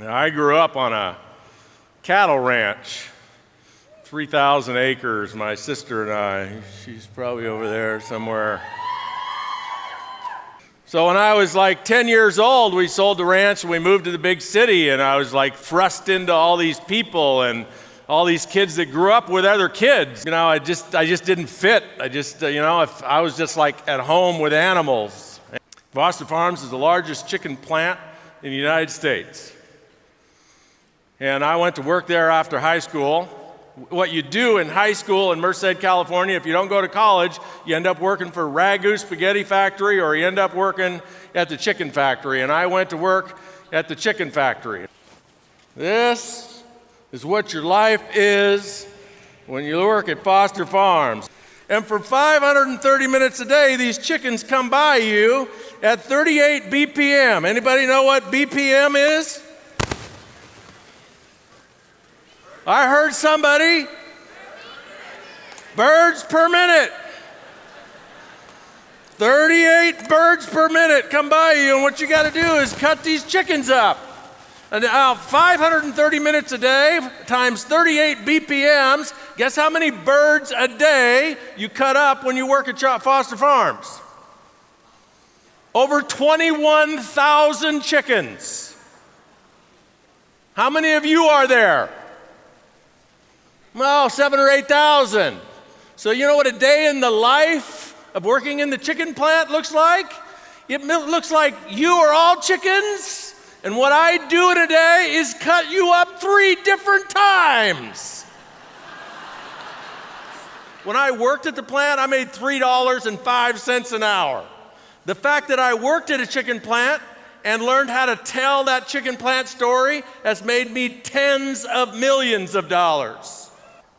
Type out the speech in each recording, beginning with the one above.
I grew up on a cattle ranch, 3,000 acres, my sister and I. She's probably over there somewhere. So when I was like 10 years old, we sold the ranch and we moved to the big city, and I was like thrust into all these people and all these kids that grew up with other kids. You know, I just didn't fit. If I was just like at home with animals. Foster Farms is the largest chicken plant in the United States. And I went to work there after high school. What you do in high school in Merced, California, if you don't go to college, you end up working for Ragu Spaghetti Factory, or you end up working at the chicken factory. And I went to work at the chicken factory. This is what your life is when you work at Foster Farms. And for 530 minutes a day, these chickens come by you at 38 BPM. Anybody know what BPM is? I heard somebody. Birds per minute. 38 birds per minute come by you, and what you got to do is cut these chickens up. And 530 minutes a day times 38 BPMs, guess how many birds a day you cut up when you work at Foster Farms? Over 21,000 chickens. How many of you are there? Well, 7,000 or 8,000. So you know what a day in the life of working in the chicken plant looks like? It looks like you are all chickens, and what I do in a day is cut you up 3 different times. When I worked at the plant, I made $3.05 an hour. The fact that I worked at a chicken plant and learned how to tell that chicken plant story has made me tens of millions of dollars.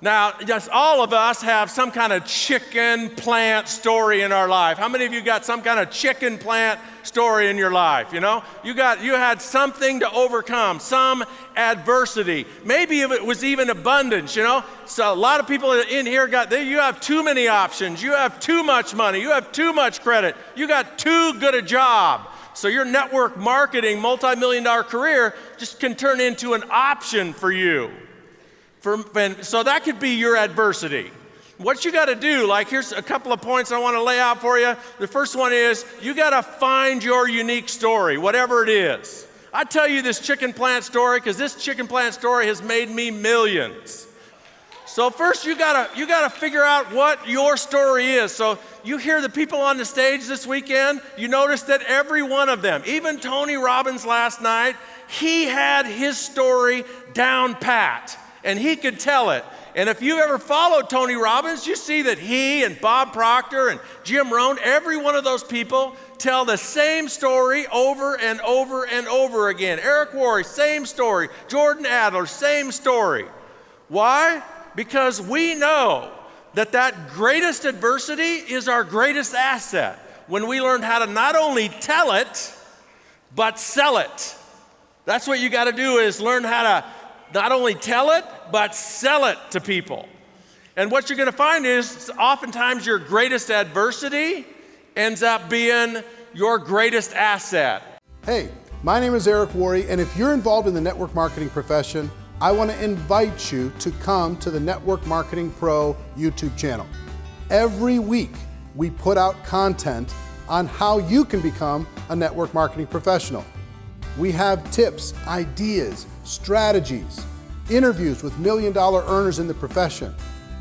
Now, just all of us have some kind of chicken plant story in our life. How many of you got some kind of chicken plant story in your life? You know, you had something to overcome, some adversity. Maybe it was even abundance. You know, so a lot of people in here you have too many options. You have too much money. You have too much credit. You got too good a job. So your network marketing, multi-million-dollar career just can turn into an option for you. So that could be your adversity. What you got to do, like here's a couple of points I want to lay out for you. The first one is you got to find your unique story, whatever it is. I tell you this chicken plant story because this chicken plant story has made me millions. So first you got to figure out what your story is. So you hear the people on the stage this weekend, you notice that every one of them, even Tony Robbins last night, he had his story down pat. And he could tell it. And if you've ever followed Tony Robbins, you see that he and Bob Proctor and Jim Rohn, every one of those people tell the same story over and over and over again. Eric Worre, same story. Jordan Adler, same story. Why? Because we know that greatest adversity is our greatest asset. When we learn how to not only tell it, but sell it. That's what you got to do, is learn how to not only tell it, but sell it to people. And what you're going to find is oftentimes your greatest adversity ends up being your greatest asset. Hey, my name is Eric Worre, and if you're involved in the network marketing profession, I want to invite you to come to the Network Marketing Pro YouTube channel. Every week, we put out content on how you can become a network marketing professional. We have tips, ideas, strategies, interviews with million-dollar earners in the profession,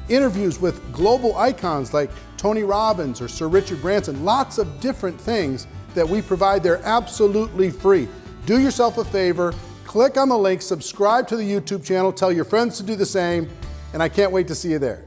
interviews with global icons like Tony Robbins or Sir Richard Branson, lots of different things that we provide. They're absolutely free. Do yourself a favor, click on the link, subscribe to the YouTube channel, tell your friends to do the same, and I can't wait to see you there.